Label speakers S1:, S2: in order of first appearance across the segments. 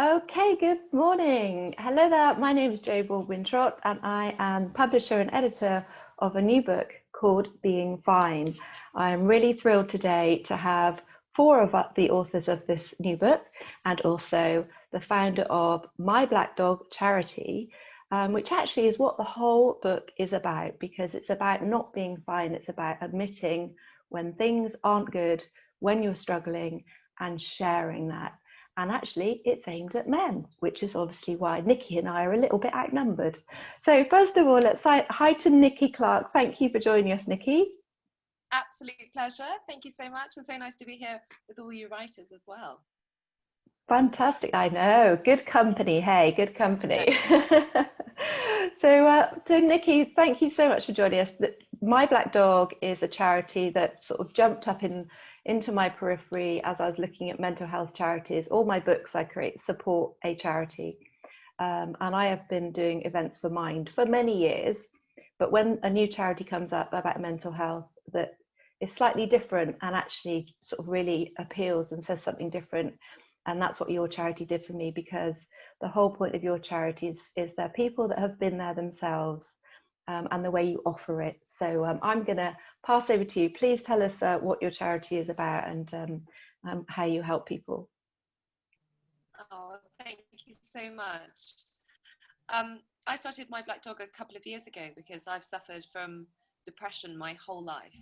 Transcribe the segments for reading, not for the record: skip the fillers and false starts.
S1: Okay, good morning. Hello there. My name is Jo Baldwin Trott, and I am publisher and editor of a new book called Being Fine. I'm really thrilled today to have four of the authors of this new book and also the founder of My Black Dog charity, which actually is what the whole book is about, because it's about not being fine. It's about admitting when things aren't good, when you're struggling, and sharing that. And actually, it's aimed at men, which is obviously why Niki and I are a little bit outnumbered. So first of all, let's say hi to Niki Clarke. Thank you for joining us, Niki.
S2: Absolute pleasure. Thank you so much. And so nice to be here with all you writers as well.
S1: Fantastic. I know. Good company. Hey, good company. So Niki, thank you so much for joining us. My Black Dog is a charity that sort of jumped up into my periphery as I was looking at mental health charities. All my books I create support a charity. And I have been doing events for Mind for many years. But when a new charity comes up about mental health that is slightly different and actually sort of really appeals and says something different, and that's what your charity did for me, because the whole point of your charity is they're people that have been there themselves, and the way you offer it. So I'm going to pass over to you. Please tell us what your charity is about and how you help people.
S2: Oh, thank you so much. I started My Black Dog a couple of years ago because I've suffered from depression my whole life.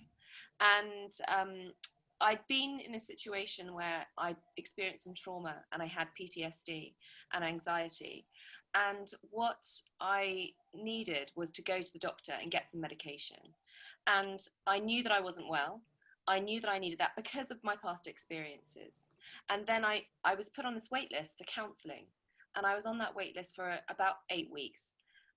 S2: And I'd been in a situation where I experienced some trauma and I had PTSD and anxiety. And what I needed was to go to the doctor and get some medication. And I knew that I wasn't well. I knew that I needed that because of my past experiences. And then I was put on this wait list for counselling. And I was on that wait list for about 8 weeks.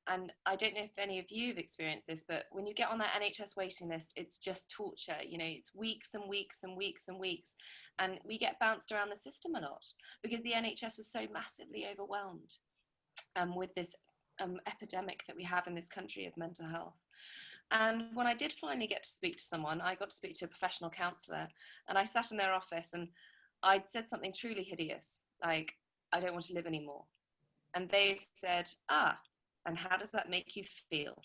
S2: And I don't know if any of you have experienced this, but when you get on that NHS waiting list, it's just torture. You know, it's weeks and weeks and weeks and weeks. And we get bounced around the system a lot because the NHS is so massively overwhelmed with this epidemic that we have in this country of mental health. And when I did finally get to speak to someone, I got to speak to a professional counsellor, and I sat in their office and I'd said something truly hideous, like, I don't want to live anymore. And they said, and how does that make you feel?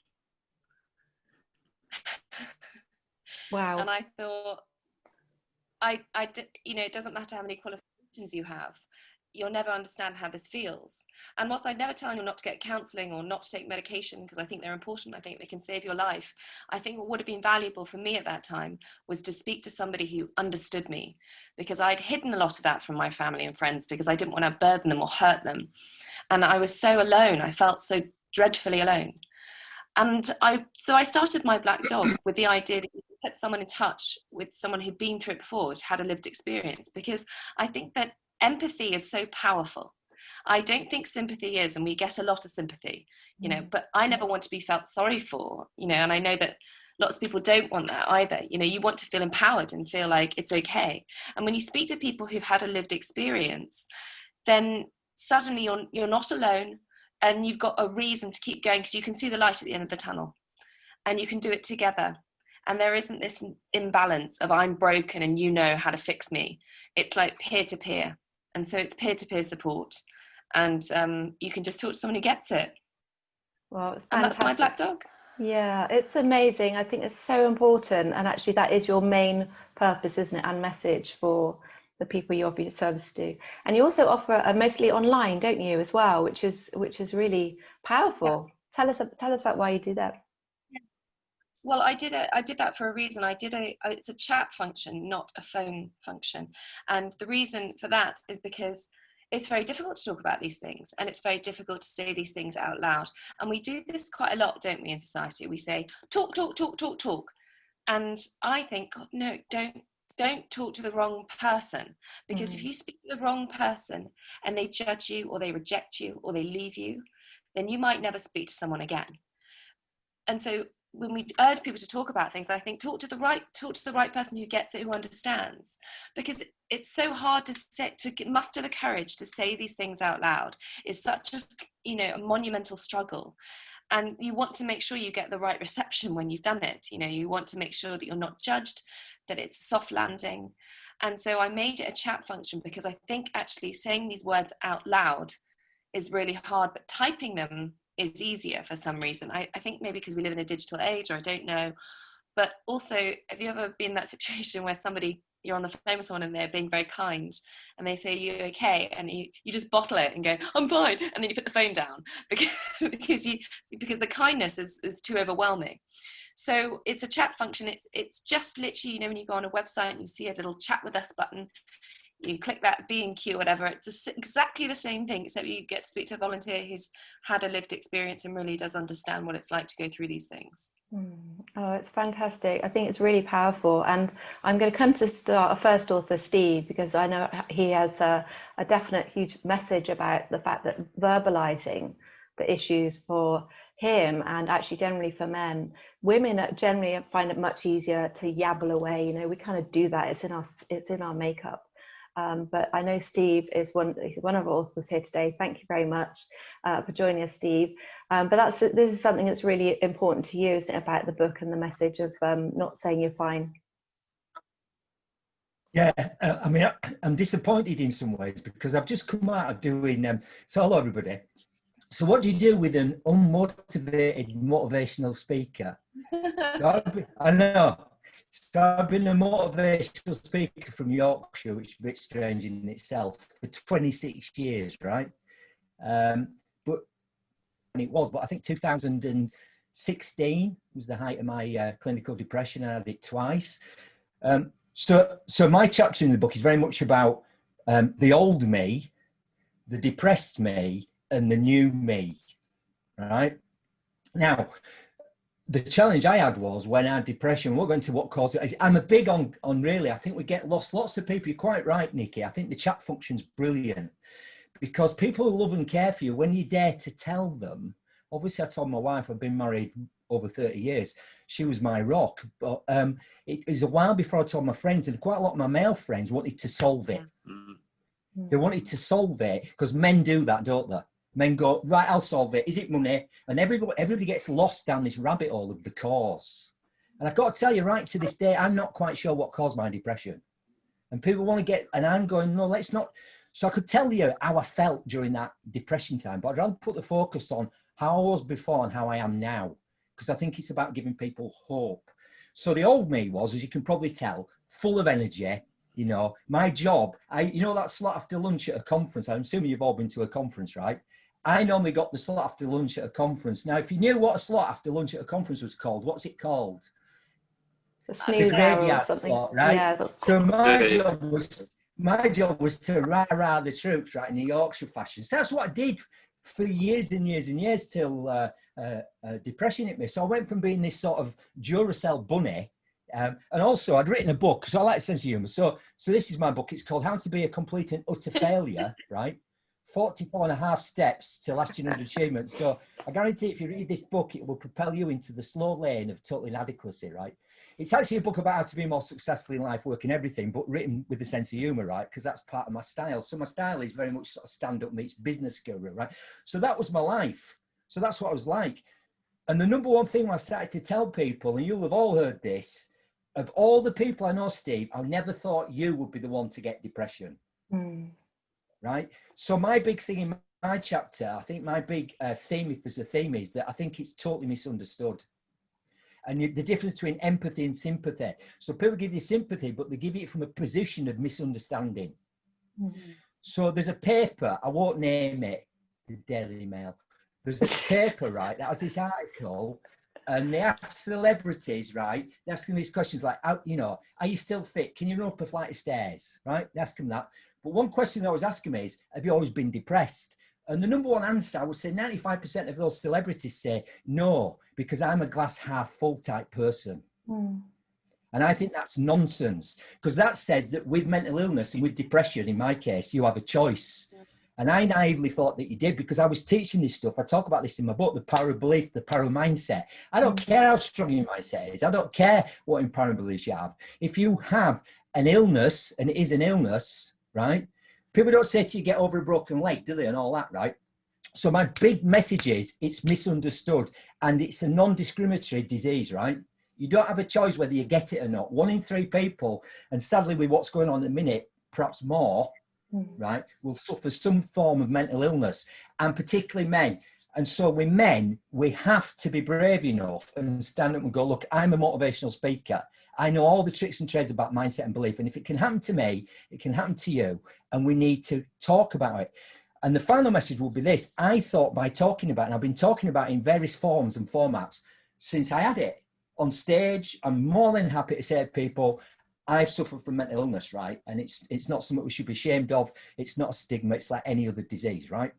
S1: Wow.
S2: And I thought, it doesn't matter how many qualifications you have, you'll never understand how this feels. And whilst I'd never tell anyone not to get counselling or not to take medication, because I think they're important, I think they can save your life, I think what would have been valuable for me at that time was to speak to somebody who understood me, because I'd hidden a lot of that from my family and friends because I didn't want to burden them or hurt them. And I was so alone. I felt so dreadfully alone. And so I started My Black Dog with the idea that you could put someone in touch with someone who'd been through it before, had a lived experience, because I think that empathy is so powerful. I don't think sympathy is, and we get a lot of sympathy, but I never want to be felt sorry for, and I know that lots of people don't want that either. You want to feel empowered and feel like it's okay. And when you speak to people who've had a lived experience, then suddenly you're not alone, and you've got a reason to keep going because you can see the light at the end of the tunnel, and you can do it together. And there isn't this imbalance of I'm broken and you know how to fix me. It's like peer-to-peer. And so it's peer-to-peer support. And you can just talk to someone who gets it.
S1: Well, it's fantastic.
S2: And that's My Black Dog.
S1: Yeah, it's amazing. I think it's so important. And actually that is your main purpose, isn't it? And message for the people you offer your service to. And you also offer mostly online, don't you, as well, which is really powerful. Yeah. Tell us about why you do that.
S2: Well, I did that for a reason. It's a chat function, not a phone function. And the reason for that is because it's very difficult to talk about these things, and it's very difficult to say these things out loud. And we do this quite a lot, don't we, in society? We say, talk, talk, talk, talk, talk. And I think, God, no, don't talk to the wrong person, because if you speak to the wrong person and they judge you or they reject you or they leave you, then you might never speak to someone again. And so when we urge people to talk about things, I think talk to the right person who gets it, who understands, because it's so hard to muster the courage to say these things out loud. It's such a monumental struggle, and you want to make sure you get the right reception when you've done it. You want to make sure that you're not judged, that it's a soft landing, And so I made it a chat function because I think actually saying these words out loud is really hard, but typing them is easier for some reason. I think maybe because we live in a digital age, or I don't know. But also, have you ever been in that situation where you're on the phone with someone and they're being very kind and they say, "Are you okay?" And you just bottle it and go, "I'm fine," and then you put the phone down because the kindness is too overwhelming. So it's a chat function. It's just literally, when you go on a website and you see a little chat with us button, you click that B&Q or whatever. It's exactly the same thing, except you get to speak to a volunteer who's had a lived experience and really does understand what it's like to go through these things.
S1: Oh, it's fantastic. I think it's really powerful. And I'm going to come to our first author, Steve, because I know he has a definite huge message about the fact that verbalizing the issues for him, and actually generally for men, women generally find it much easier to yabble away. We kind of do that. It's in our makeup. But I know Steve is he's one of our authors here today. Thank you very much for joining us, Steve. But this is something that's really important to you, isn't it, about the book and the message of not saying you're fine?
S3: Yeah, I mean, I'm disappointed in some ways because I've just come out of doing, so hello everybody. So what do you do with an unmotivated motivational speaker? I know. So I've been a motivational speaker from Yorkshire, which is a bit strange in itself, for 26 years, right? But I think 2016 was the height of my clinical depression. I had it twice. So my chapter in the book is very much about the old me, the depressed me, and the new me, right? Now, the challenge I had was when I had depression, we'll go into what caused it. I'm a big on really, I think we get lost. Lots of people, you're quite right, Niki. I think the chat function's brilliant because people love and care for you when you dare to tell them. Obviously, I told my wife, I've been married over 30 years. She was my rock. But it was a while before I told my friends, and quite a lot of my male friends wanted to solve it. They wanted to solve it because men do that, don't they? Men go, right, I'll solve it. Is it money? And everybody gets lost down this rabbit hole of the cause. And I've got to tell you, right to this day, I'm not quite sure what caused my depression. And people want to get, and I'm going, no, let's not. So I could tell you how I felt during that depression time, but I'd rather put the focus on how I was before and how I am now, because I think it's about giving people hope. So the old me was, as you can probably tell, full of energy. My job, that slot after lunch at a conference, I'm assuming you've all been to a conference, right? I normally got the slot after lunch at a conference. Now, if you knew what a slot after lunch at a conference was called, what's it called?
S1: The
S3: graveyard slot, right? Yeah, so my job was to rah-rah the troops, right, in the Yorkshire fashion. So that's what I did for years and years and years till depression hit me. So I went from being this sort of Duracell bunny, and also I'd written a book because I like sense of humor. So this is my book. It's called How to Be a Complete and Utter Failure, right? 44 and a half steps to lasting underachievement. So I guarantee if you read this book, it will propel you into the slow lane of total inadequacy, right? It's actually a book about how to be more successful in life, work and everything, but written with a sense of humor, right? Because that's part of my style. So my style is very much sort of stand-up meets business guru, right? So that was my life. So that's what I was like. And the number one thing I started to tell people, and you'll have all heard this, of all the people I know, Steve, I never thought you would be the one to get depression. Right? So my big thing in my chapter, I think my big theme, if there's a theme, is that I think it's totally misunderstood. And the difference between empathy and sympathy. So people give you sympathy, but they give it from a position of misunderstanding. So there's a paper, I won't name it, the Daily Mail. There's a paper, right, that has this article, and they ask celebrities, right, they ask them these questions like, are you still fit? Can you run up a flight of stairs, right? They ask them that. But one question they always ask me is, have you always been depressed? And the number one answer, I would say 95% of those celebrities say, no, because I'm a glass half full type person. And I think that's nonsense, because that says that with mental illness and with depression, in my case, you have a choice. And I naively thought that you did, because I was teaching this stuff. I talk about this in my book, the power of belief, the power of mindset. I don't care how strong your mindset is. I don't care what empowerment beliefs you have. If you have an illness, and it is an illness, right? People don't say to you, get over a broken leg, do they? And all that, right? So my big message is it's misunderstood, and it's a non-discriminatory disease, right? You don't have a choice whether you get it or not. 1 in 3 people, and sadly with what's going on at the minute, perhaps more, right, will suffer some form of mental illness, and particularly men. And so with men, we have to be brave enough and stand up and go, look, I'm a motivational speaker. I know all the tricks and trades about mindset and belief. And if it can happen to me, it can happen to you. And we need to talk about it. And the final message will be this. I thought by talking about it, and I've been talking about it in various forms and formats since I had it on stage. I'm more than happy to say to people, I've suffered from mental illness, right? And it's not something we should be ashamed of. It's not a stigma. It's like any other disease, right?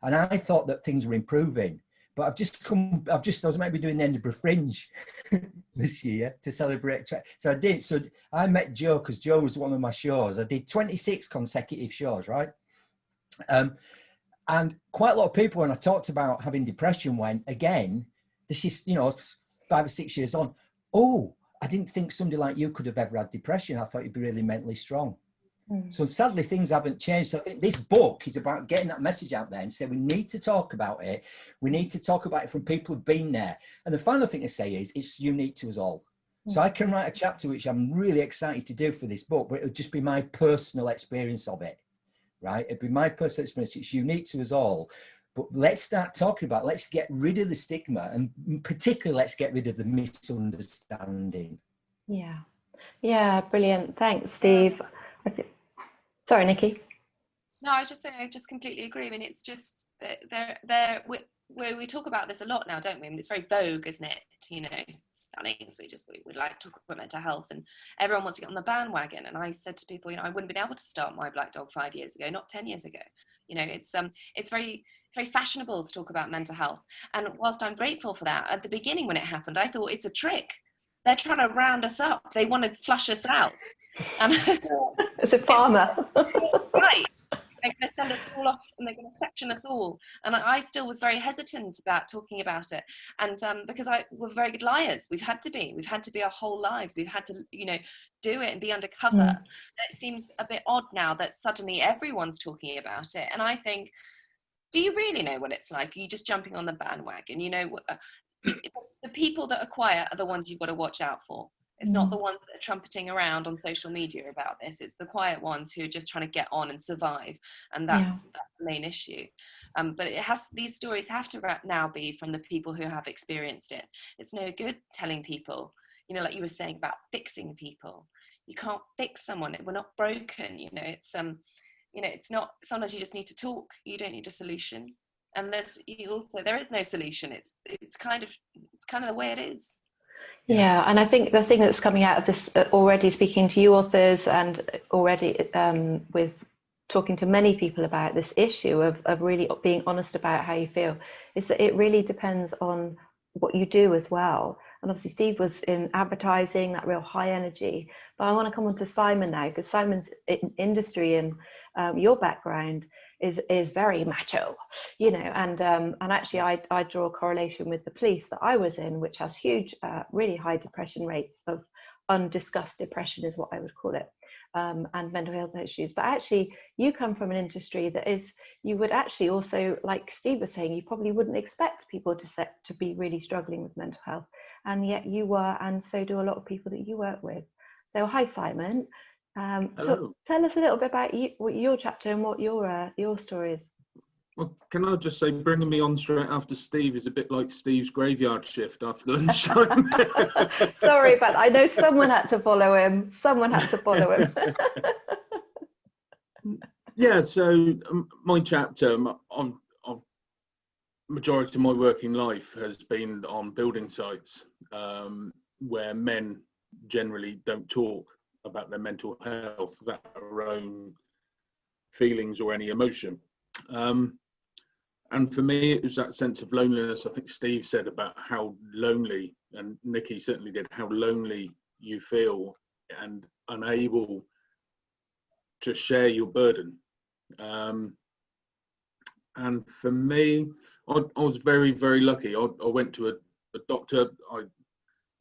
S3: And I thought that things were improving, but I was maybe doing the Edinburgh Fringe this year to celebrate. So I did. So I met Jo because Jo was one of my shows. I did 26 consecutive shows, right? And quite a lot of people, when I talked about having depression, went, again, this is, 5 or 6 years on, oh, I didn't think somebody like you could have ever had depression. I thought you'd be really mentally strong. So sadly, things haven't changed. So I think this book is about getting that message out there and say, we need to talk about it. We need to talk about it from people who've been there. And the final thing to say is it's unique to us all. So I can write a chapter, which I'm really excited to do for this book, but it would just be my personal experience of it, right? It'd be my personal experience. It's unique to us all. But let's start talking about it. Let's get rid of the stigma, and particularly let's get rid of the misunderstanding.
S1: Yeah, brilliant. Thanks, Steve. Sorry, Niki.
S2: No, I was just saying, I just completely agree. I mean, it's just we talk about this a lot now, don't we? I mean, it's very vogue, isn't it? We like to talk about mental health, and everyone wants to get on the bandwagon. And I said to people, I wouldn't have been able to start My Black Dog 5 years ago, not 10 years ago. It's very, very fashionable to talk about mental health. And whilst I'm grateful for that, at the beginning when it happened, I thought it's a trick. They're trying to round us up. They want to flush us out. And
S1: as a farmer.
S2: Right. They're going to send us all off and they're going to section us all. And I still was very hesitant about talking about it. And because we're very good liars. We've had to be our whole lives. We've had to, do it and be undercover. It seems a bit odd now that suddenly everyone's talking about it. And I think, do you really know what it's like? Are you just jumping on the bandwagon? The people that are quiet are the ones you've got to watch out for. It's not the ones that are trumpeting around on social media about this. It's the quiet ones who are just trying to get on and survive. And that's the main issue. But these stories have to now be from the people who have experienced it. It's no good telling people, like you were saying about fixing people. You can't fix someone. We're not broken. It's not, sometimes you just need to talk. You don't need a solution. And there is no solution. It's kind of the way it is.
S1: Yeah, and I think the thing that's coming out of this already, speaking to you authors and already with talking to many people about this issue of really being honest about how you feel, is that it really depends on what you do as well. And obviously Steve was in advertising, that real high energy. But I want to come on to Simon now, because Simon's industry and your background is very macho, and actually I draw a correlation with the police that I was in, which has huge, really high depression rates of undiscussed depression is what I would call it, and mental health issues. But actually you come from an industry that is, you would actually also, like Steve was saying, you probably wouldn't expect people to be really struggling with mental health, and yet you were, and so do a lot of people that you work with. So hi Simon. Tell us a little bit about your chapter and what your story is.
S4: Well, can I just say, bringing me on straight after Steve is a bit like Steve's graveyard shift after lunchtime.
S1: Sorry, but I know someone had to follow him.
S4: Yeah, so my chapter, majority of my working life has been on building sites where men generally don't talk about their mental health, their own feelings or any emotion. And for me, it was that sense of loneliness. I think Steve said about how lonely, and Niki certainly did, how lonely you feel and unable to share your burden. And for me, I was very, very lucky. I went to a doctor.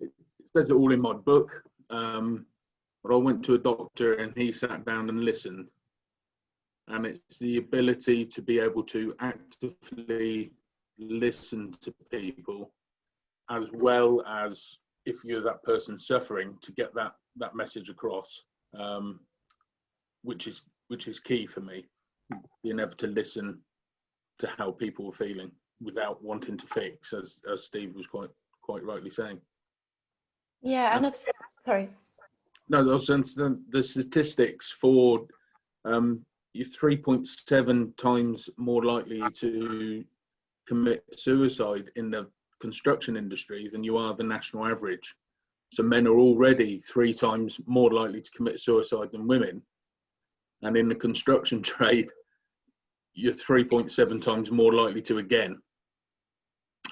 S4: It says it all in my book. But I went to a doctor and he sat down and listened. And it's the ability to be able to actively listen to people, as well as if you're that person suffering, to get that message across, which is key for me, being able to listen to how people are feeling without wanting to fix, as Steve was quite rightly saying.
S1: Yeah, and sorry.
S4: No, the statistics for you're 3.7 times more likely to commit suicide in the construction industry than you are the national average. So men are already 3 times more likely to commit suicide than women. And in the construction trade, you're 3.7 times more likely to again.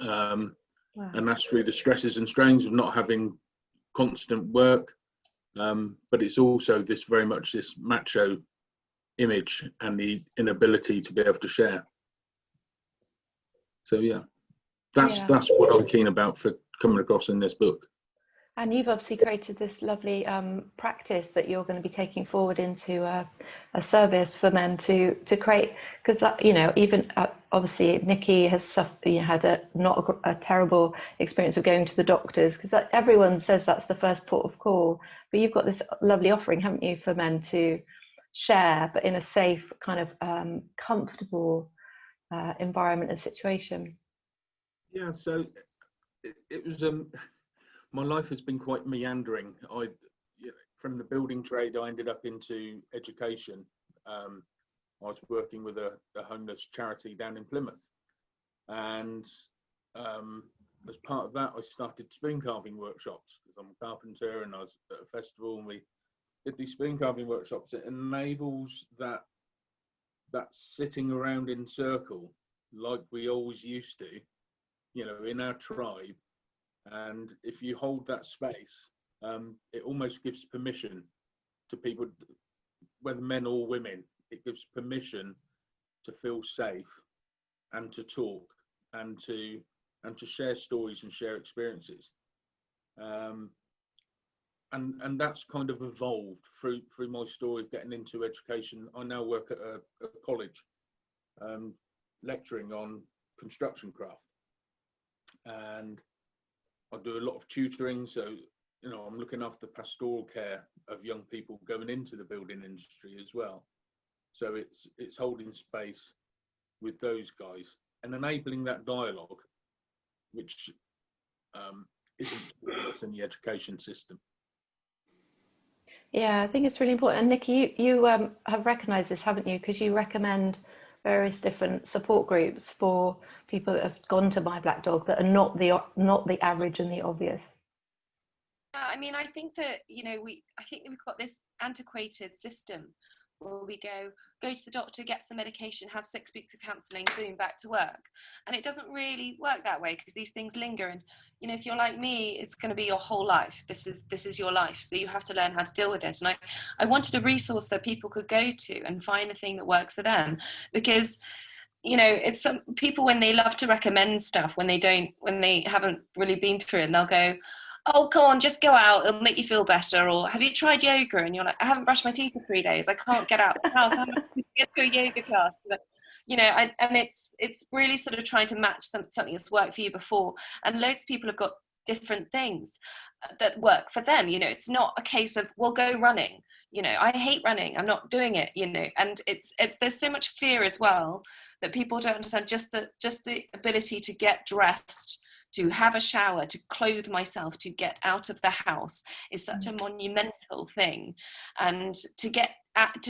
S4: Wow. And that's through the stresses and strains of not having constant work. But it's also very much this macho image and the inability to be able to share. So yeah, that's what I'm keen about for coming across in this book.
S1: And you've obviously created this lovely practice that you're going to be taking forward into a service for men to create, because even obviously Niki has suffered, had a terrible experience of going to the doctors, because everyone says that's the first port of call, but you've got this lovely offering, haven't you, for men to share, but in a safe kind of comfortable environment and situation.
S4: Yeah, so it was my life has been quite meandering. From the building trade, I ended up into education. I was working with a homeless charity down in Plymouth, and as part of that, I started spoon carving workshops, because I'm a carpenter, and I was at a festival, and we did these spoon carving workshops. It enables that sitting around in circle like we always used to, in our tribe. And if you hold that space, it almost gives permission to people, whether men or women, it gives permission to feel safe and to talk and to share stories and share experiences. And that's kind of evolved through my story of getting into education. I now work at a college, lecturing on construction craft, and I do a lot of tutoring. So I'm looking after pastoral care of young people going into the building industry as well. So it's holding space with those guys and enabling that dialogue, which isn't in the education system.
S1: Yeah, I think it's really important. And Niki, you have recognised this, haven't you? Because you recommend various different support groups for people that have gone to My Black Dog that are not the average and the obvious.
S2: I mean, I think that I think we've got this antiquated system where we go to the doctor, get some medication, have 6 weeks of counselling, boom, back to work. And it doesn't really work that way, because these things linger. And if you're like me, it's going to be your whole life. This is your life, so you have to learn how to deal with it. And I wanted a resource that people could go to and find the thing that works for them, because it's some people, when they love to recommend stuff, when they haven't really been through it, and they'll go, oh, come on, just go out, it'll make you feel better. Or have you tried yoga? And you're like, I haven't brushed my teeth for 3 days, I can't get out of the house, how am I going to get to a yoga class? And it's really sort of trying to match something that's worked for you before. And loads of people have got different things that work for them. It's not a case of, well, go running. I hate running, I'm not doing it. And it's there's so much fear as well that people don't understand. Just the ability to get dressed, to have a shower, to clothe myself, to get out of the house is such a monumental thing. And to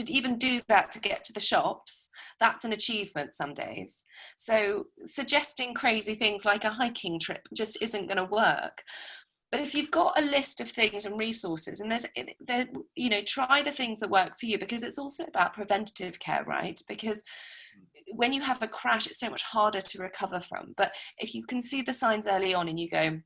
S2: even do that, to get to the shops, that's an achievement some days. So suggesting crazy things like a hiking trip just isn't going to work. But if you've got a list of things and resources, and try the things that work for you, because it's also about preventative care, right? Because when you have a crash, it's so much harder to recover from. But if you can see the signs early on and you go,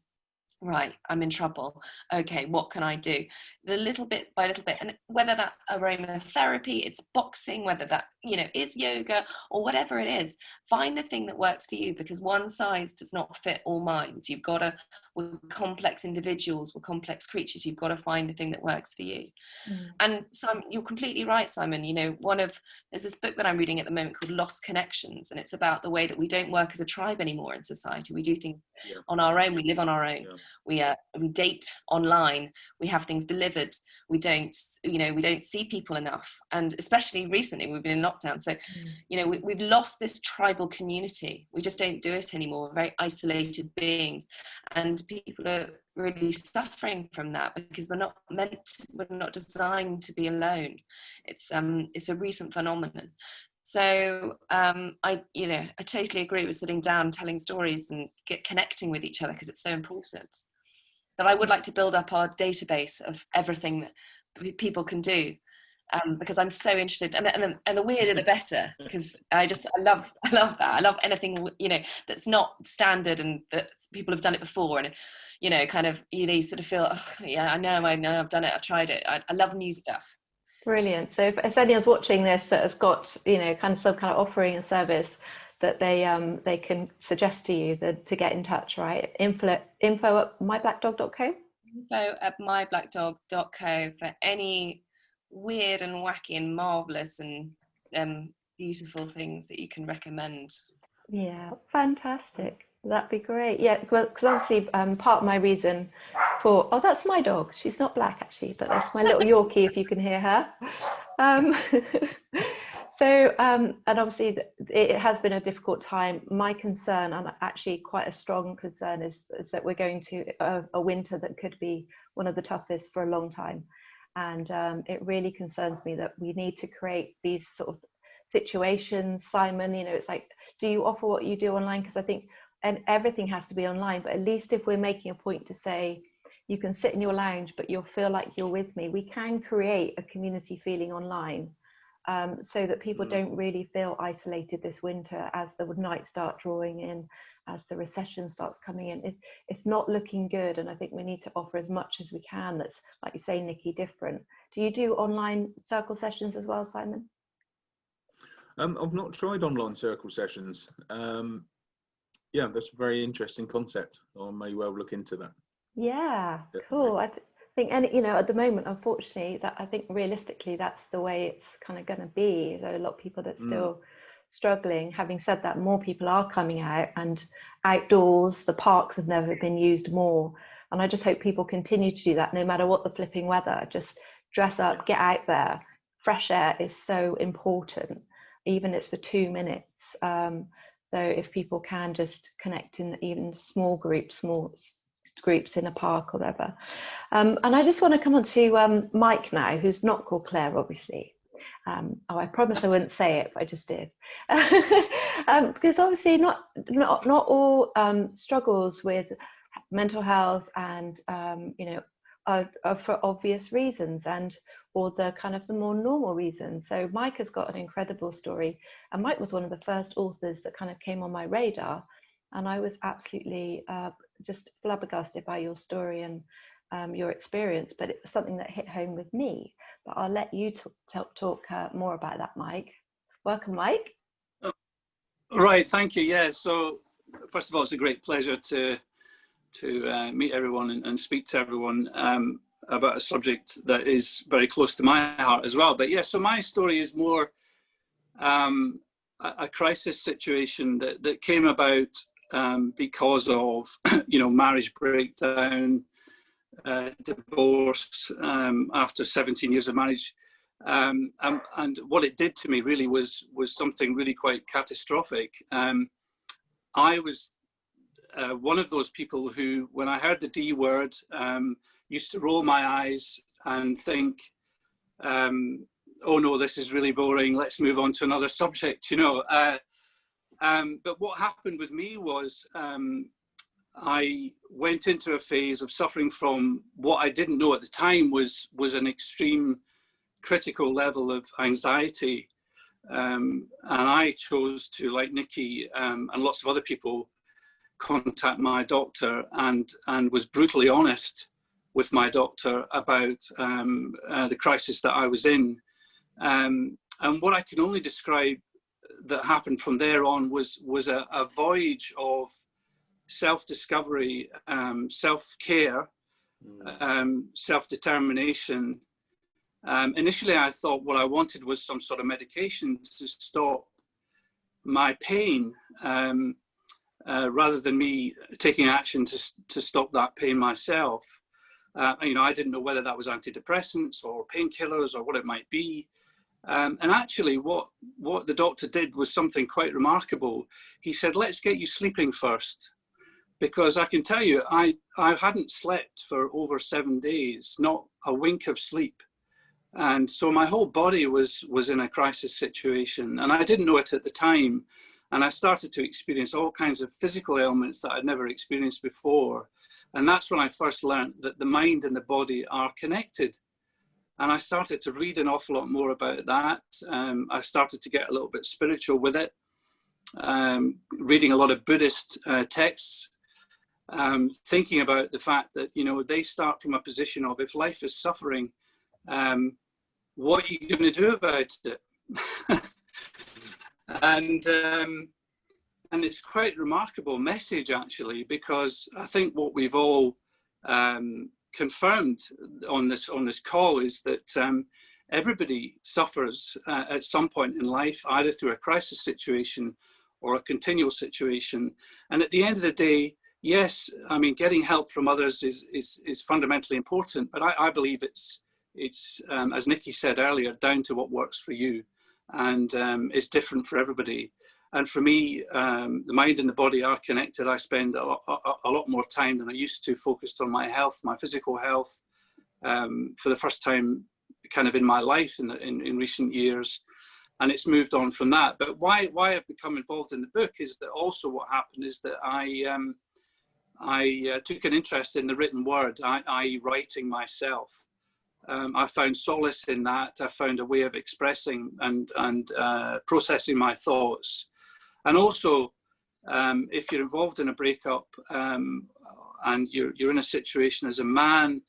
S2: right, I'm in trouble, okay, what can I do? The little bit by little bit, and whether that's aromatherapy, it's boxing, whether that is yoga, or whatever it is, find the thing that works for you, because one size does not fit all minds. You've got to we're complex individuals, we're complex creatures. You've got to find the thing that works for you. And Simon, you're completely right, Simon. You know, there's this book that I'm reading at the moment called Lost Connections, and it's about the way that we don't work as a tribe anymore in society. We do things on our own, we live on our own. We date online, we have things delivered, we don't see people enough. And especially recently, we've been in lockdown. So, you know, we've lost this tribal community. We just don't do it anymore. We're very isolated beings. And people are really suffering from that because we're not designed to be alone. It's a recent phenomenon. So I totally agree with sitting down, telling stories and connecting with each other, because it's so important. But I would like to build up our database of everything that people can do, because I'm so interested, and the weirder the better, because I love that. I love anything, you know, that's not standard and that people have done it before, and you know, kind of, you know, you sort of feel, oh, yeah, I know, I've done it, I've tried it. I love new stuff. Brilliant.
S1: So if anyone's watching this that has got, you know, kind of some kind of offering and service that they can suggest to you to get in touch, right? Info at myblackdog.co.
S2: Info at myblackdog.co for any weird and wacky and marvelous and beautiful things that you can recommend.
S1: Yeah, fantastic. That'd be great. Yeah, because obviously part of my reason for, oh, that's my dog. She's not black actually, but that's my little Yorkie if you can hear her. And obviously it has been a difficult time. My concern, and actually quite a strong concern, is that we're going to a winter that could be one of the toughest for a long time. And it really concerns me that we need to create these sort of situations. Simon, you know, it's like, do you offer what you do online? Because I think, and everything has to be online, but at least if we're making a point to say, you can sit in your lounge, but you'll feel like you're with me, we can create a community feeling online, so that people don't really feel isolated this winter as the night start drawing in, as the recession starts coming in. It's not looking good, and I think we need to offer as much as we can that's, like you say, Niki, different. Do you do online circle sessions as well, Simon?
S4: I've not tried online circle sessions. Yeah, that's a very interesting concept. I may well look into that.
S1: Yeah,
S4: definitely.
S1: cool. I think, and you know, at the moment, unfortunately, that I think realistically that's the way it's kind of going to be. There are a lot of people that still struggling. Having said that, more people are coming out and outdoors. The parks have never been used more, and I just hope people continue to do that, no matter what the flipping weather. Just dress up, get out there. Fresh air is so important, even if it's for 2 minutes. So if people can just connect in even small groups in a park or whatever. And I just want to come on to Mike now, who's not called Claire, obviously. I promised I wouldn't say it, but I just did. Because obviously not all struggles with mental health and you know, are for obvious reasons, or the kind of the more normal reasons. So Mike has got an incredible story, and Mike was one of the first authors that kind of came on my radar, and I was absolutely just flabbergasted by your story and your experience, but it was something that hit home with me. But I'll let you talk more about that, Mike. Welcome, Mike.
S5: Right, thank you. Yeah, so first of all, it's a great pleasure to meet everyone and speak to everyone about a subject that is very close to my heart as well. But yeah, so my story is more a crisis situation that came about because of, you know, marriage breakdown, divorce after 17 years of marriage. And what it did to me really was something really quite catastrophic. I was one of those people who, when I heard the D word, used to roll my eyes and think, oh no, this is really boring, let's move on to another subject, you know. But what happened with me was I went into a phase of suffering from what I didn't know at the time was an extreme critical level of anxiety. And I chose to, like Niki and lots of other people, contact my doctor and was brutally honest with my doctor about the crisis that I was in. And what I can only describe that happened from there on was a voyage of self-discovery, self-care, self-determination. Initially, I thought what I wanted was some sort of medication to stop my pain, rather than me taking action to stop that pain myself. You know, I didn't know whether that was antidepressants or painkillers or what it might be. And actually, what the doctor did was something quite remarkable. He said, let's get you sleeping first. Because I can tell you, I hadn't slept for over 7 days, not a wink of sleep. And so my whole body was in a crisis situation, and I didn't know it at the time. And I started to experience all kinds of physical ailments that I'd never experienced before. And that's when I first learned that the mind and the body are connected. And I started to read an awful lot more about that. I started to get a little bit spiritual with it, reading a lot of Buddhist texts, thinking about the fact that, you know, they start from a position of, if life is suffering, what are you going to do about it? And it's quite a remarkable message, actually, because I think what we've all confirmed on this call is that everybody suffers at some point in life, either through a crisis situation or a continual situation. And at the end of the day, yes, I mean, getting help from others is fundamentally important, but I believe it's as Niki said earlier, down to what works for you, and it's different for everybody. And for me, the mind and the body are connected. I spend a lot more time than I used to focused on my health, my physical health, for the first time kind of in my life in recent years. And it's moved on from that. But why I've become involved in the book is that also what happened is that I took an interest in the written word, i.e. writing myself. I found solace in that. I found a way of expressing and processing my thoughts. And also, if you're involved in a breakup and you're in a situation as a man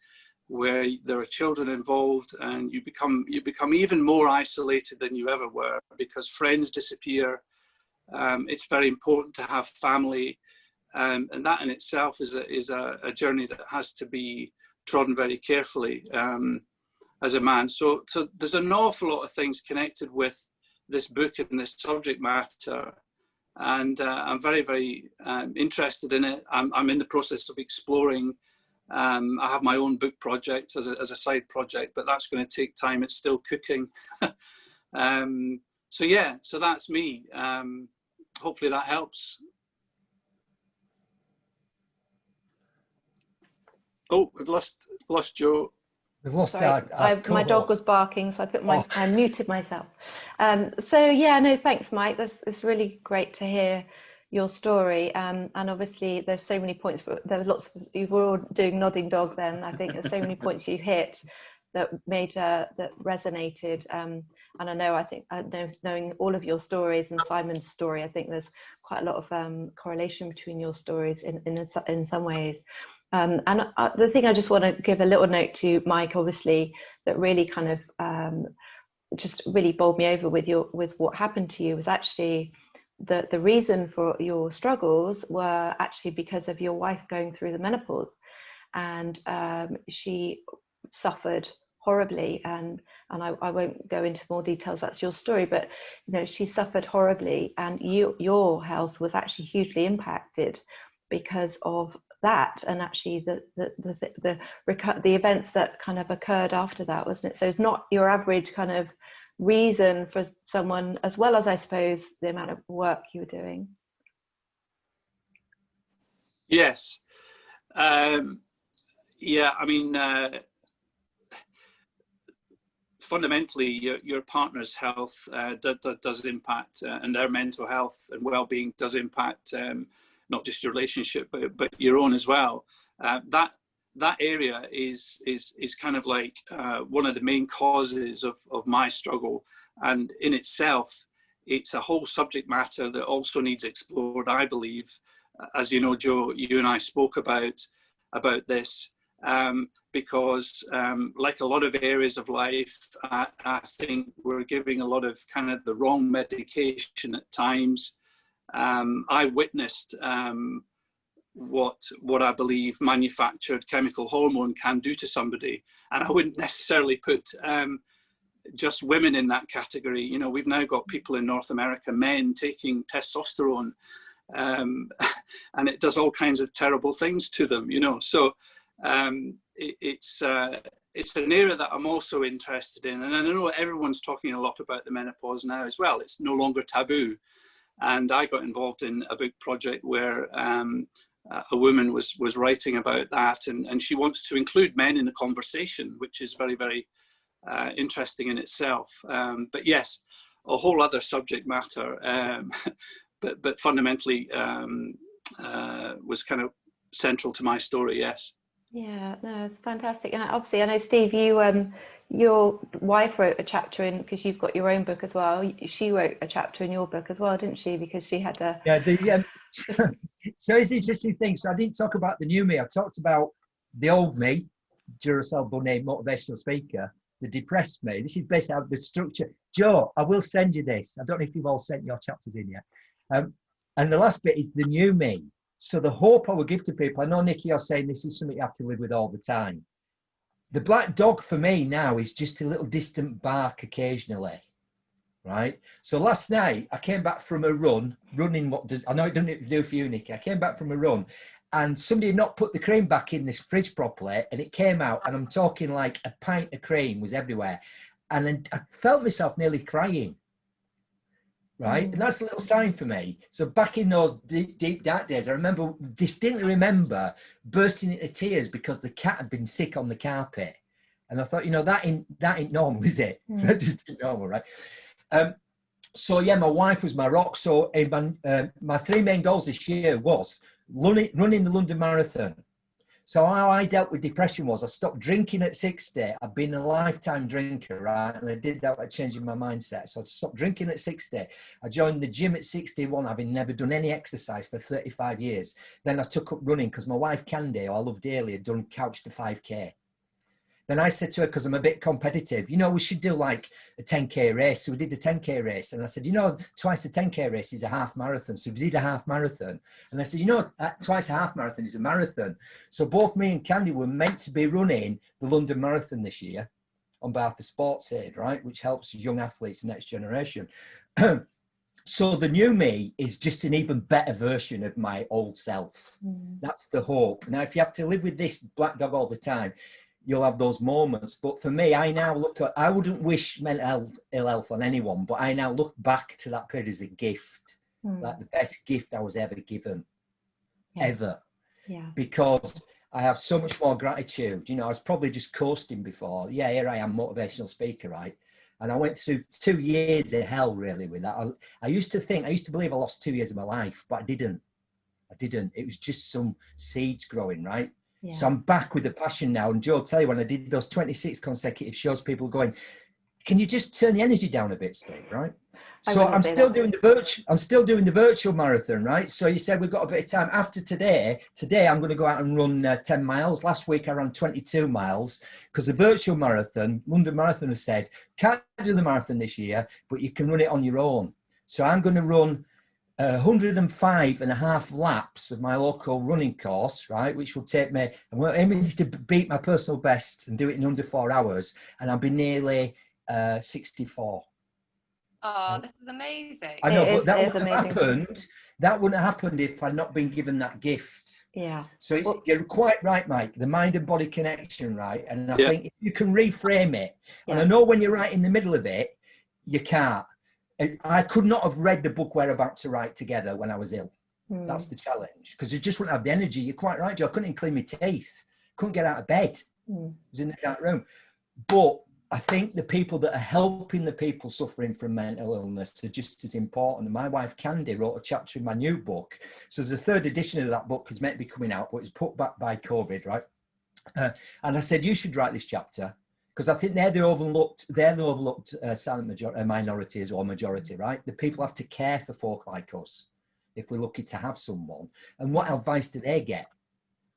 S5: where there are children involved, and you become even more isolated than you ever were because friends disappear. It's very important to have family, and that in itself is a journey that has to be trodden very carefully as a man. So there's an awful lot of things connected with this book and this subject matter. And I'm very, very interested in it. I'm in the process of exploring. I have my own book project as a side project, but that's going to take time. It's still cooking. So yeah, so that's me. Hopefully that helps. Oh, we've lost Jo.
S3: We've lost
S1: Sorry, my dog was barking, so I muted myself. So yeah, no, thanks, Mike. It's really great to hear your story. And obviously, there's so many points. There's lots. You were all doing nodding dog then. I think there's so many points you hit that made that resonated. And I know knowing all of your stories and Simon's story, I think there's quite a lot of correlation between your stories in some ways. And the thing I just want to give a little note to Mike, obviously, that really kind of just really bowled me over with what happened to you was actually the reason for your struggles were actually because of your wife going through the menopause, and she suffered horribly, and I won't go into more details, that's your story, but you know, she suffered horribly, and your health was actually hugely impacted because of that, and actually the events that kind of occurred after that, wasn't it? So it's not your average kind of reason for someone, as well as I suppose the amount of work you were doing.
S5: Yes. Yeah, I mean, fundamentally, your partner's health does impact, and their mental health and well-being does impact not just your relationship, but your own as well. That area is kind of like one of the main causes of my struggle, and in itself, it's a whole subject matter that also needs explored, I believe. As you know, Jo, you and I spoke about this, because like a lot of areas of life, I think we're giving a lot of kind of the wrong medication at times. I witnessed what I believe manufactured chemical hormone can do to somebody. And I wouldn't necessarily put just women in that category. You know, we've now got people in North America, men taking testosterone, and it does all kinds of terrible things to them, you know. So it's an area that I'm also interested in. And I know everyone's talking a lot about the menopause now as well. It's no longer taboo. And I got involved in a big project where a woman was writing about that, and she wants to include men in the conversation, which is very, very interesting in itself. But yes, a whole other subject matter, but fundamentally was kind of central to my story, yes.
S1: Yeah, no, it's fantastic. And obviously, I know, Steve, you your wife wrote a chapter in, because you've got your own book as well. She wrote a chapter in your book as well, didn't she? Because she had a...
S3: Yeah, so it's an interesting thing. So I didn't talk about the new me. I talked about the old me, Duracell Bunny, motivational speaker, the depressed me. This is basically how the structure. Jo, I will send you this. I don't know if you've all sent your chapters in yet. And the last bit is the new me. So the hope I would give to people, I know, Niki, you're saying this is something you have to live with all the time. The black dog for me now is just a little distant bark occasionally, right? So last night I came back from a running what does, I know it doesn't do for you, Niki. I came back from a run and somebody had not put the cream back in this fridge properly, and it came out, and I'm talking like a pint of cream was everywhere. And then I felt myself nearly crying. Right, and that's a little sign for me. So back in those deep dark days, I distinctly remember bursting into tears because the cat had been sick on the carpet, and I thought, you know, that ain't normal, is it? That just ain't normal, right? So yeah, my wife was my rock. So my three main goals this year was running the London Marathon. So how I dealt with depression was I stopped drinking at 60. I've been a lifetime drinker, right? And I did that by changing my mindset. So I stopped drinking at 60. I joined the gym at 61, having never done any exercise for 35 years. Then I took up running because my wife, Candy, who I love dearly, had done Couch to 5K. Then I said to her, because I'm a bit competitive, you know, we should do like a 10K race. So we did a 10K race. And I said, you know, twice a 10K race is a half marathon. So we did a half marathon. And I said, you know, twice a half marathon is a marathon. So both me and Candy were meant to be running the London Marathon this year on behalf of Sports Aid, right? Which helps young athletes, the next generation. So the new me is just an even better version of my old self. That's the hope. Now, if you have to live with this black dog all the time, you'll have those moments. But for me, I now look at, I wouldn't wish ill health on anyone, but I now look back to that period as a gift, like the best gift I was ever given, ever. Yeah. Because I have so much more gratitude. You know, I was probably just coasting before. Yeah, here I am, motivational speaker, right? And I went through 2 years of hell, really, with that. I used to believe I lost 2 years of my life, but I didn't. It was just some seeds growing, right? Yeah. So I'm back with the passion now. And Joe, I'll tell you, when I did those 26 consecutive shows, people going, can you just turn the energy down a bit, Steve, right? So I'm still doing the virtual marathon, right? So you said we've got a bit of time after today. Today I'm going to go out and run 10 miles. Last week I ran 22 miles because the virtual marathon, London Marathon, has said, can't do the marathon this year, but you can run it on your own. So I'm going to run 105.5 laps of my local running course, right, which will take me, I'm aiming to beat my personal best and do it in under 4 hours, and I'll be nearly 64.
S2: Oh, this is amazing.
S3: I know, but that wouldn't have happened. That wouldn't have happened if I'd not been given that gift.
S1: Yeah.
S3: So you're quite right, Mike, the mind and body connection, right? And I think if you can reframe it, and I know when you're right in the middle of it, you can't. I could not have read the book we're about to write together when I was ill. That's the challenge, because you just wouldn't have the energy. You're quite right, Joe. I couldn't even clean my teeth. Couldn't get out of bed. I was in the dark room. But I think the people that are helping the people suffering from mental illness are just as important. And my wife, Candy, wrote a chapter in my new book. So there's a third edition of that book is meant to be coming out, but it's put back by COVID, right? And I said, you should write this chapter. Because I think they're the overlooked silent minorities or majority, right? The people have to care for folk like us if we're lucky to have someone. And what advice do they get?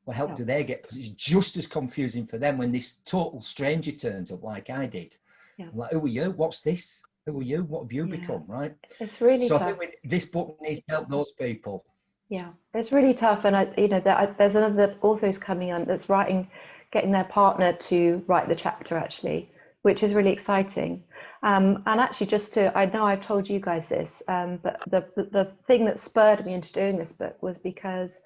S3: What help do they get? Because it's just as confusing for them when this total stranger turns up like I did. Yeah. I'm like, who are you? What's this? Who are you? What have you become, right?
S1: It's really tough.
S3: I think this book needs to help those people.
S1: Yeah, it's really tough. And there's another author's coming on that's getting their partner to write the chapter, actually, which is really exciting. And actually, I know I've told you guys this, but the thing that spurred me into doing this book was because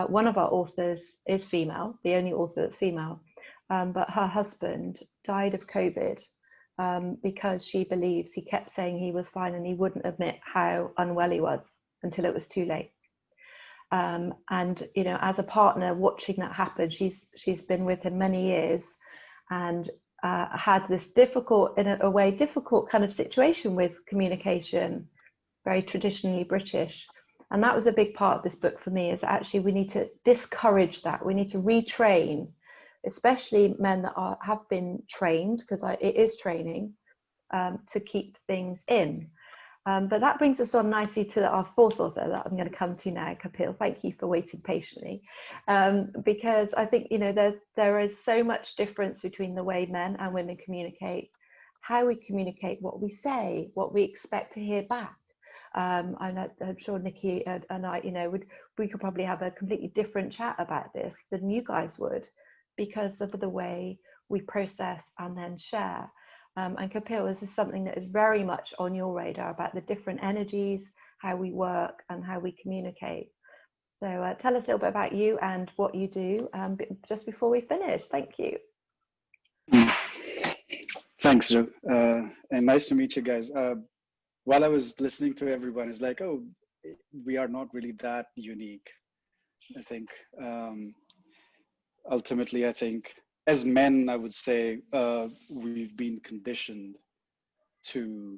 S1: one of our authors is female, the only author that's female, but her husband died of COVID because she believes he kept saying he was fine and he wouldn't admit how unwell he was until it was too late. And as a partner watching that happen, she's been with him many years, and had this difficult kind of situation with communication, very traditionally British. And that was a big part of this book for me, is actually we need to discourage that. We need to retrain, especially men that have been trained, because it is training, to keep things in. But that brings us on nicely to our fourth author that I'm going to come to now, Kapil. Thank you for waiting patiently, because I think there is so much difference between the way men and women communicate, how we communicate, what we say, what we expect to hear back. I'm sure Niki and I, we could probably have a completely different chat about this than you guys would, because of the way we process and then share. And Kapil, this is something that is very much on your radar, about the different energies, how we work and how we communicate. So tell us a little bit about you and what you do just before we finish. Thank you.
S6: Thanks, Jo. And nice to meet you guys. While I was listening to everyone, it's like, oh, we are not really that unique, I think. Ultimately, I think, as men, I would say we've been conditioned to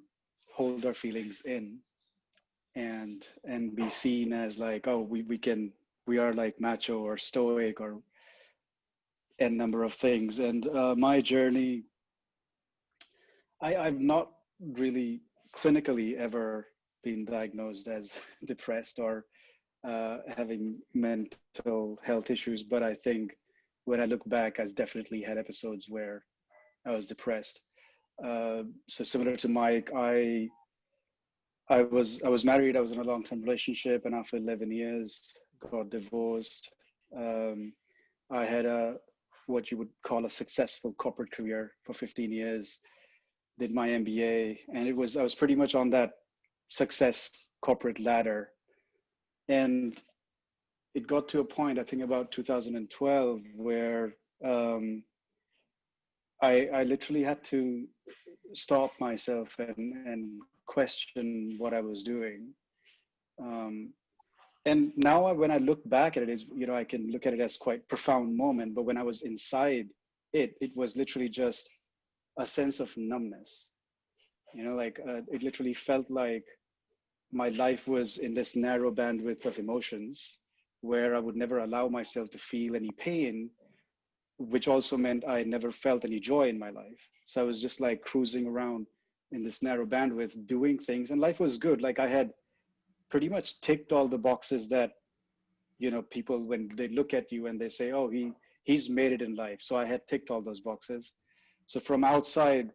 S6: hold our feelings in and be seen as like, oh, we are like macho or stoic or a number of things. And my journey, I've not really clinically ever been diagnosed as depressed or having mental health issues, but I think when I look back, I've definitely had episodes where I was depressed. So similar to Mike, I was married. I was in a long-term relationship, and after 11 years, got divorced. I had what you would call a successful corporate career for 15 years. Did my MBA, and I was pretty much on that success corporate ladder, and it got to a point, I think about 2012, where I literally had to stop myself and question what I was doing. And now when I look back at it, I can look at it as quite profound moment. But when I was inside it was literally just a sense of numbness. It literally felt like my life was in this narrow bandwidth of emotions where I would never allow myself to feel any pain, which also meant I never felt any joy in my life. So I was just like cruising around in this narrow bandwidth, doing things, and life was good. Like I had pretty much ticked all the boxes that, people, when they look at you and they say, oh, he's made it in life. So I had ticked all those boxes. So from outside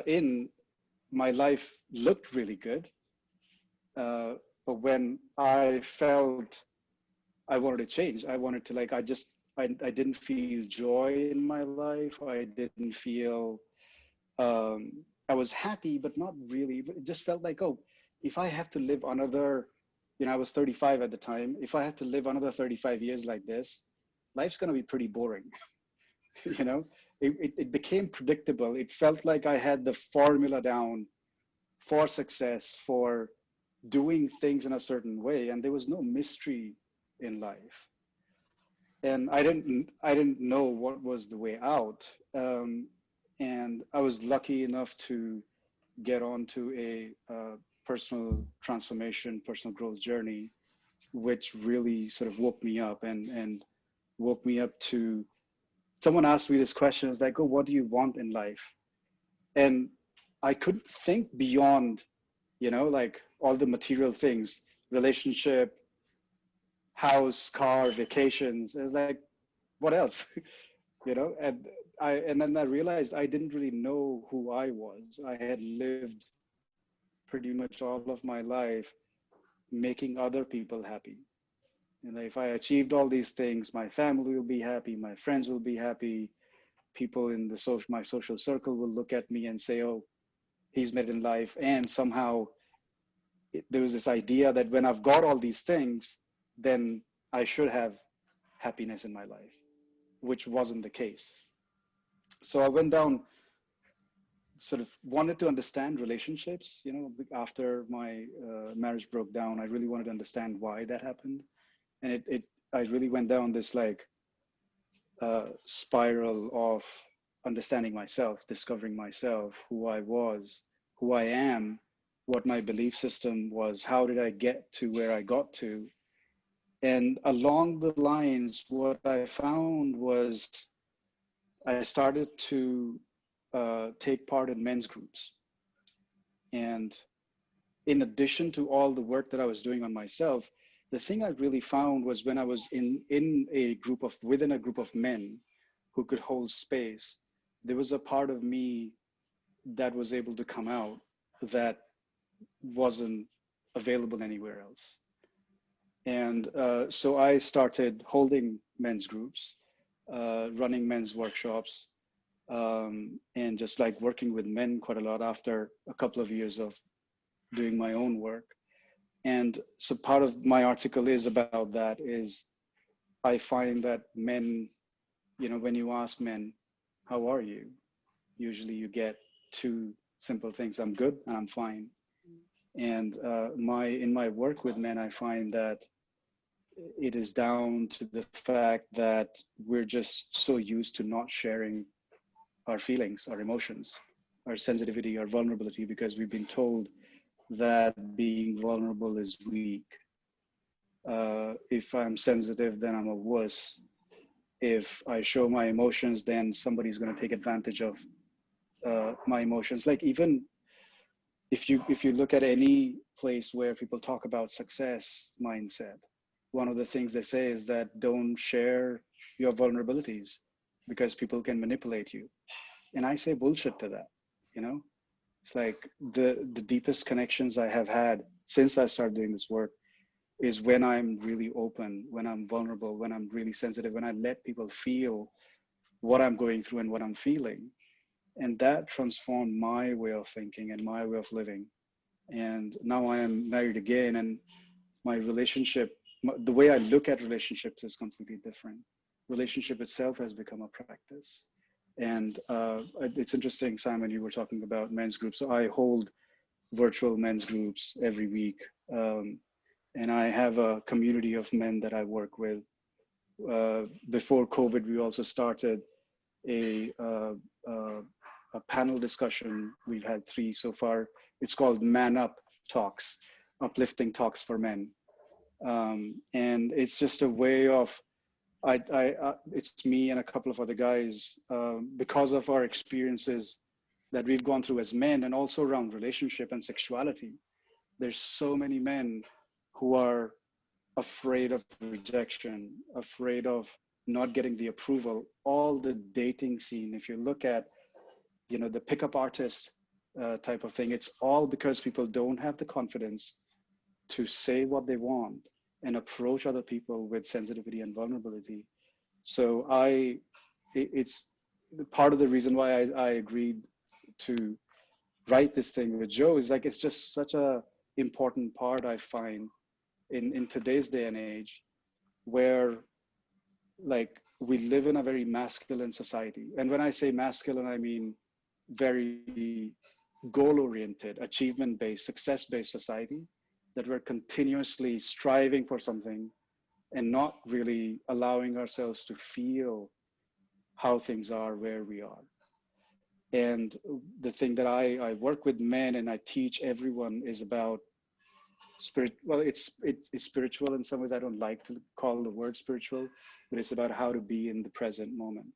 S6: in, my life looked really good. But when I felt I wanted to change, I wanted to I didn't feel joy in my life. I didn't feel, I was happy, but not really. It just felt like, oh, if I have to live another, I was 35 at the time. If I have to live another 35 years like this, life's going to be pretty boring. It became predictable. It felt like I had the formula down for success, for doing things in a certain way. And there was no mystery in life. And I didn't know what was the way out. And I was lucky enough to get onto a personal transformation, personal growth journey, which really sort of woke me up and woke me up to, someone asked me this question, it's like, oh, what do you want in life? And I couldn't think beyond, like all the material things, relationship, house, car, vacations. It was like, what else? And then I realized I didn't really know who I was. I had lived pretty much all of my life making other people happy. And if I achieved all these things, my family will be happy, my friends will be happy, people in my social circle will look at me and say, oh, he's made it in life. And somehow there was this idea that when I've got all these things, then I should have happiness in my life, which wasn't the case. So I went down, sort of wanted to understand relationships. After my marriage broke down, I really wanted to understand why that happened. And I really went down this spiral of understanding myself, discovering myself, who I was, who I am, what my belief system was, how did I get to where I got to. And along the lines, what I found was I started to take part in men's groups. And in addition to all the work that I was doing on myself, the thing I really found was when I was within a group of men who could hold space, there was a part of me that was able to come out that wasn't available anywhere else. And so I started holding men's groups, running men's workshops, and just like working with men quite a lot after a couple of years of doing my own work. And so part of my article is about that. Is I find that men, when you ask men, how are you? Usually you get two simple things: I'm good and I'm fine. And in my work with men, I find that it is down to the fact that we're just so used to not sharing our feelings, our emotions, our sensitivity, our vulnerability, because we've been told that being vulnerable is weak. If I'm sensitive, then I'm a wuss. If I show my emotions, then somebody's going to take advantage of my emotions. Like, even if you look at any place where people talk about success mindset, one of the things they say is that don't share your vulnerabilities because people can manipulate you. And I say bullshit to that. It's like the deepest connections I have had since I started doing this work is when I'm really open, when I'm vulnerable, when I'm really sensitive, when I let people feel what I'm going through and what I'm feeling. And that transformed my way of thinking and my way of living. And now I am married again, and my relationship, the way I look at relationships is completely different. Relationship itself has become a practice. And it's interesting, Simon, you were talking about men's groups. So I hold virtual men's groups every week. And I have a community of men that I work with. Before COVID, we also started a panel discussion. We've had 3 so far. It's called Man Up Talks, uplifting talks for men. And it's just a way of, it's me and a couple of other guys, because of our experiences that we've gone through as men, and also around relationship and sexuality. There's so many men who are afraid of rejection, afraid of not getting the approval. All the dating scene, if you look at, the pickup artist type of thing, it's all because people don't have the confidence to say what they want and approach other people with sensitivity and vulnerability. So it's part of the reason why I agreed to write this thing with Jo is like, it's just such a important part, I find, in today's day and age, where like we live in a very masculine society. And when I say masculine, I mean very goal-oriented, achievement-based, success-based society, that we're continuously striving for something and not really allowing ourselves to feel how things are where we are. And the thing that I work with men and I teach everyone is about spirit. Well, it's spiritual in some ways. I don't like to call the word spiritual, but it's about how to be in the present moment,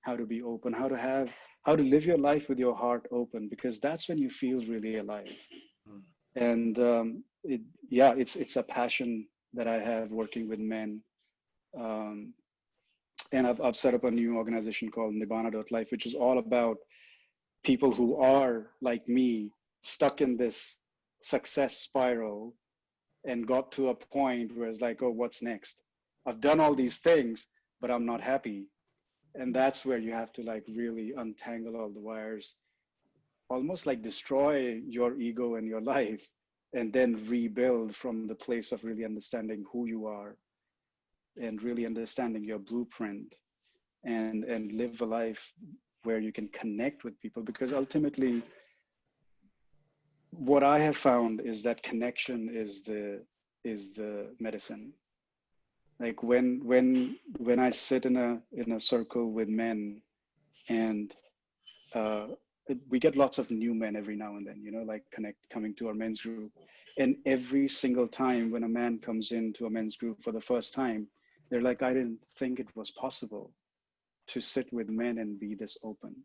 S6: how to be open, how to live your life with your heart open, because that's when you feel really alive. And it's a passion that I have working with men. And I've set up a new organization called Nibbana.life, which is all about people who are like me, stuck in this success spiral and got to a point where it's like, oh, what's next? I've done all these things, but I'm not happy. And that's where you have to like really untangle all the wires, almost like destroy your ego and your life, and then rebuild from the place of really understanding who you are and really understanding your blueprint, and live a life where you can connect with people. Because ultimately, what I have found is that connection is the medicine. Like when I sit in a circle with men, and we get lots of new men every now and then, you know, like coming to our men's group. And every single time when a man comes into a men's group for the first time, they're like, I didn't think it was possible to sit with men and be this open.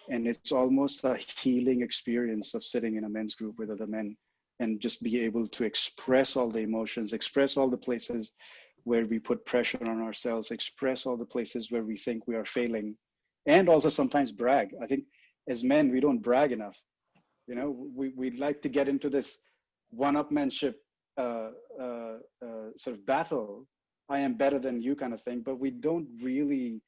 S6: And it's almost a healing experience of sitting in a men's group with other men and just be able to express all the emotions, express all the places where we put pressure on ourselves, express all the places where we think we are failing, and also sometimes brag. I think as men, we don't brag enough. You know, we'd like to get into this one-upmanship sort of battle. I am better than you kind of thing, but we don't really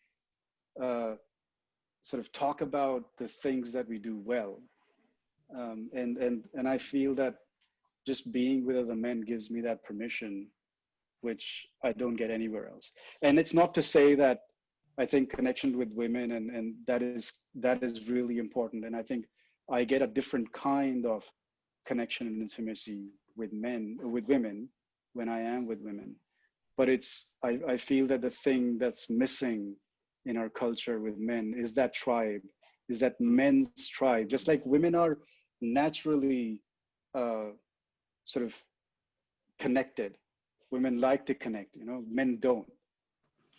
S6: sort of talk about the things that we do well. And I feel that just being with other men gives me that permission, which I don't get anywhere else. And it's not to say that I think connection with women and that is really important. And I think I get a different kind of connection and intimacy with women when I am with women. But I feel that the thing that's missing in our culture with men is that tribe, is that men's tribe. Just like women are naturally sort of connected. Women like to connect, you know, men don't.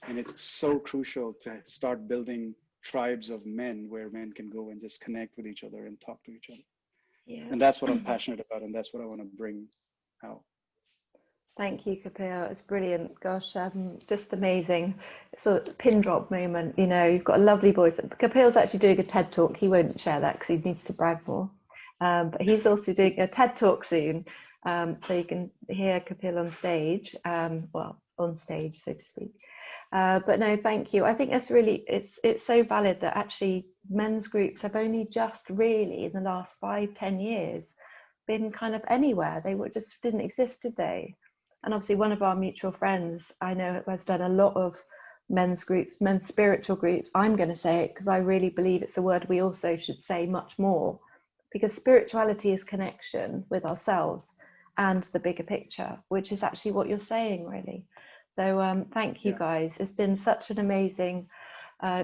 S6: And it's so crucial to start building tribes of men where men can go and just connect with each other and talk to each other. Yeah. And that's what I'm passionate about, and that's what I want to bring out.
S1: Thank you, Kapil. It's brilliant. Gosh, just amazing. Sort of pin drop moment. You know, you've got a lovely voice. Kapil's actually doing a TED talk. He won't share that because he needs to brag more. But he's also doing a TED talk soon. So you can hear Kapil on stage, well, on stage, so to speak. But no, thank you. I think that's really, it's so valid that actually men's groups have only just really in the last 5-10 years been kind of anywhere. They just didn't exist, did they? And obviously one of our mutual friends I know has done a lot of men's groups, men's spiritual groups. I'm going to say it because I really believe it's a word we also should say much more, because spirituality is connection with ourselves and the bigger picture, which is actually what you're saying, really. So thank you guys. It's been such an amazing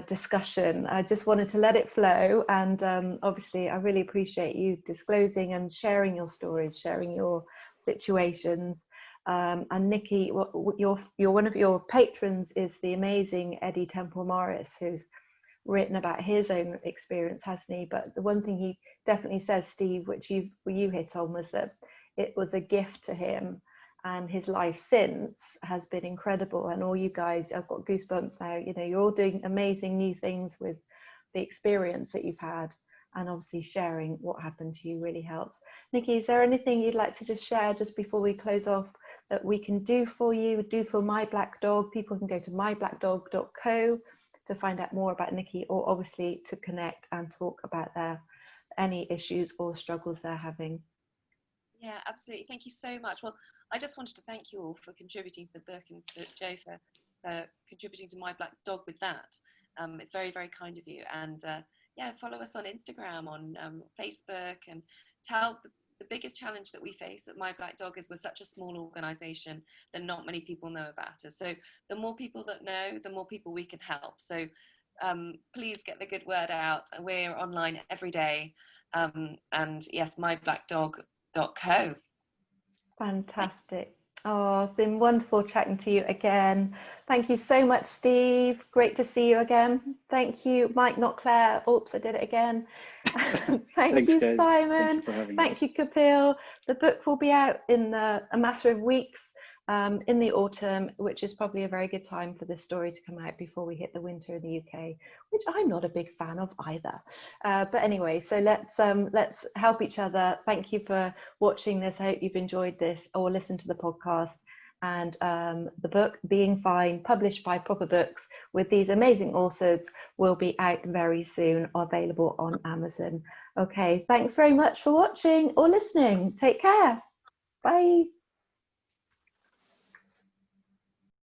S1: discussion. I just wanted to let it flow, and obviously I really appreciate you disclosing and sharing your stories, sharing your situations. And Niki, you're one of your patrons is the amazing Eddie Temple Morris, who's written about his own experience, hasn't he? But the one thing he definitely says, Steve, which you hit on, was that it was a gift to him, and his life since has been incredible. And all you guys, I've got goosebumps now, you know, you're all doing amazing new things with the experience that you've had, and obviously sharing what happened to you really helps. Niki, is there anything you'd like to just share just before we close off that we can do for you, do for My Black Dog? People can go to myblackdog.co to find out more about Niki, or obviously to connect and talk about any issues or struggles they're having.
S2: Yeah, absolutely. Thank you so much. Well, I just wanted to thank you all for contributing to the book, and Jo for contributing to My Black Dog with that. It's very, very kind of you. And yeah, follow us on Instagram, on Facebook, and tell the biggest challenge that we face at My Black Dog is we're such a small organization that not many people know about us. So the more people that know, the more people we can help. So please get the good word out. We're online every day. And yes, myblackdog.co.
S1: Fantastic. Oh, it's been wonderful chatting to you again. Thank you so much, Steve. Great to see you again. Thank you, Mike, not Claire. Oops, I did it again. Thanks, you, guys. Simon. Thank you, Kapil. The book will be out in a matter of weeks. in the autumn, which is probably a very good time for this story to come out before we hit the winter in the UK, which I'm not a big fan of either. But anyway, so let's help each other. Thank you for watching this. I hope you've enjoyed this or listened to the podcast. And the book, Being Fine, published by Proper Books with these amazing authors, will be out very soon, available on Amazon. Okay, thanks very much for watching or listening. Take care. Bye.